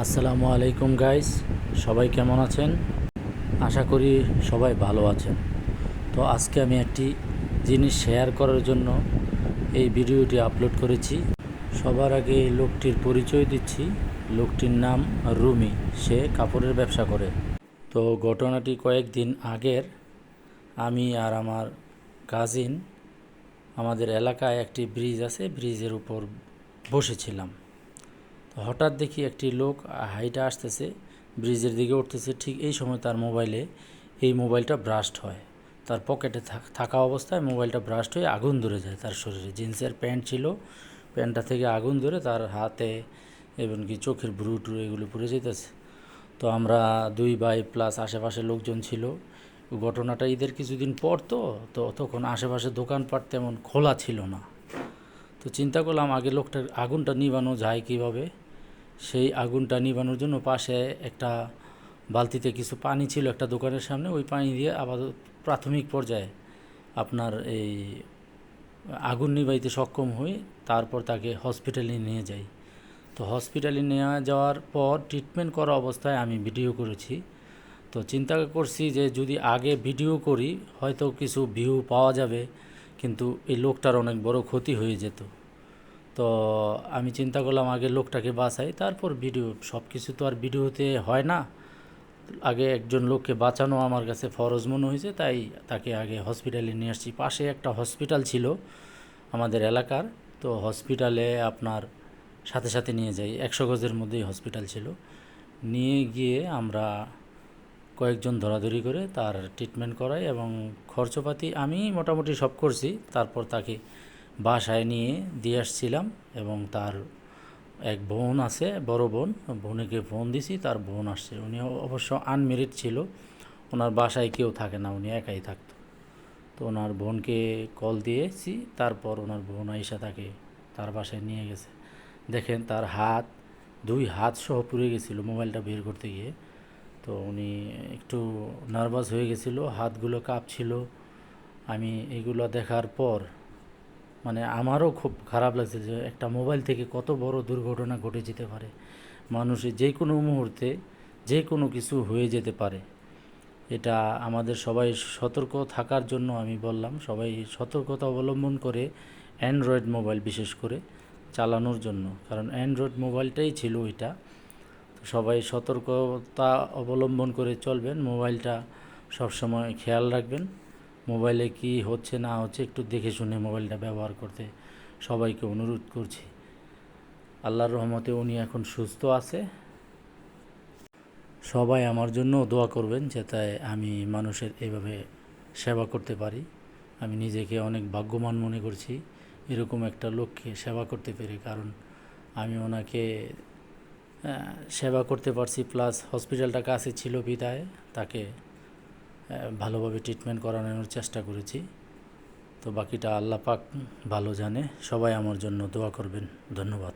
আসসালামু আলাইকুম গাইস, সবাই কেমন আছেন? আশা করি সবাই ভালো আছেন। তো আজকে আমি একটি জিনিস শেয়ার করার জন্য এই ভিডিওটি আপলোড করেছি। সবার আগে এই লোকটির পরিচয় দিচ্ছি। লোকটির নাম রুমি, সে কাপড়ের ব্যবসা করে। তো ঘটনাটি কয়েকদিন আগের। আমি আর আমার কাজিন আমাদের এলাকায় একটি ব্রিজ আছে, ব্রিজের উপর বসেছিলাম। তো হঠাৎ দেখি একটি লোক হাইটে আসতেছে, ব্রিজের দিকে উঠতেছে। ঠিক এই সময় তার মোবাইলটা ব্রাস্ট হয়। তার পকেটে থাকা অবস্থায় মোবাইলটা ব্রাস্ট হয়ে আগুন ধরে যায় তার শরীরে। জিন্সের প্যান্ট ছিল, প্যান্টটা থেকে আগুন ধরে তার হাতে এমনকি চোখের ভ্রু ট্রু এগুলো পুড়ে যেতেছে। তো আমরা দুই ভাই প্লাস আশেপাশে লোকজন ছিল। ঘটনাটা ঈদের কিছুদিন পর, তো তখন আশেপাশে দোকানপাট তেমন খোলা ছিল না। তো চিন্তা করলাম আগে লোকটার আগুনটা নিভানো যায় কীভাবে। সেই আগুনটা নিভানোর জন্য পাশে একটা বালতিতে কিছু পানি ছিল একটা দোকানের সামনে। ওই পানি দিয়ে আপাতত প্রাথমিক পর্যায়ে আপনার এই আগুন নিভাইতে সক্ষম হই। তারপর তাকে হসপিটালে নিয়ে যাই। তো হসপিটালে নিয়ে যাওয়ার পর ট্রিটমেন্ট করা অবস্থায় আমি ভিডিও করেছি। তো চিন্তা করছি যে যদি আগে ভিডিও করি হয়তো কিছু ভিউ পাওয়া যাবে, কিন্তু এই লোকটার অনেক বড় ক্ষতি হয়ে যেত। তো আমি চিন্তা করলাম আগে লোকটাকে বাঁচাই, তারপর ভিডিও। সব কিছু তো আর ভিডিওতে হয় না। আগে একজন লোককে বাঁচানো আমার কাছে ফরজ মনে হয়েছে, তাই তাকে আগে হসপিটালে নিয়ে আসছি। পাশে একটা হসপিটাল ছিল আমাদের এলাকার। তো হসপিটালে আপনার সাথে সাথে নিয়ে যাই, 100 গজের মধ্যেই হসপিটাল ছিল। নিয়ে গিয়ে আমরা কয়েকজন ধরাধরি করে তার ট্রিটমেন্ট করাই এবং খরচপাতি আমি মোটামুটি সব করছি। তারপর তাকে বাসায় নিয়ে দিয়ে আসছিলাম এবং তার এক বোন আছে, বড় বোন, বোনকে ফোন দিছি, তার বোন আসছে। উনি অবশ্য আনমেরিড ছিল, ওনার বাসায় কেউ থাকে না, উনি একাই থাকতো। তো ওনার বোনকে কল দিয়েছি, তারপর ওনার বোন আইসা তাকে তার বাসায় নিয়ে গেছে। দেখেন তার দুই হাত সহ পুড়ে গেছিলো মোবাইলটা বের করতে গিয়ে। তো উনি একটু নার্ভাস হয়ে গেছিলো, হাতগুলো কাঁপছিল। আমি এগুলো দেখার পর মানে আমারও খুব খারাপ লাগছে যে একটা মোবাইল থেকে কত বড় দুর্ঘটনা ঘটে যেতে পারে। মানুষের যে কোনো মুহূর্তে যে কোনো কিছু হয়ে যেতে পারে। এটা আমাদের সবাই সতর্ক থাকার জন্য আমি বললাম, সবাই সতর্কতা অবলম্বন করে অ্যান্ড্রয়েড মোবাইল বিশেষ করে চালানোর জন্য, কারণ অ্যান্ড্রয়েড মোবাইলটাই ছিল ওইটা। তো সবাই সতর্কতা অবলম্বন করে চলবেন, মোবাইলটা সবসময় খেয়াল রাখবেন। মোবাইলে কি হচ্ছে না হচ্ছে একটু দেখে শুনে মোবাইলটা ব্যবহার করতে সবাইকে অনুরোধ করছি। আল্লাহর রহমতে উনি এখন সুস্থ আছে। সবাই আমার জন্য দোয়া করবেন যাতে আমি মানুষের এভাবে সেবা করতে পারি। আমি নিজেকে অনেক ভাগ্যবান মনে করছি এরকম একটা লোককে সেবা করতে পেরে, কারণ আমি ওনাকে সেবা করতে পারছি, প্লাস হসপিটালটা কাছে ছিল বিধায় তাকে ভালোভাবে ট্রিটমেন্ট করানোর চেষ্টা করেছি। তো বাকিটা আল্লাহ পাক ভালো জানে। সবাই আমার জন্য দোয়া করবেন। ধন্যবাদ।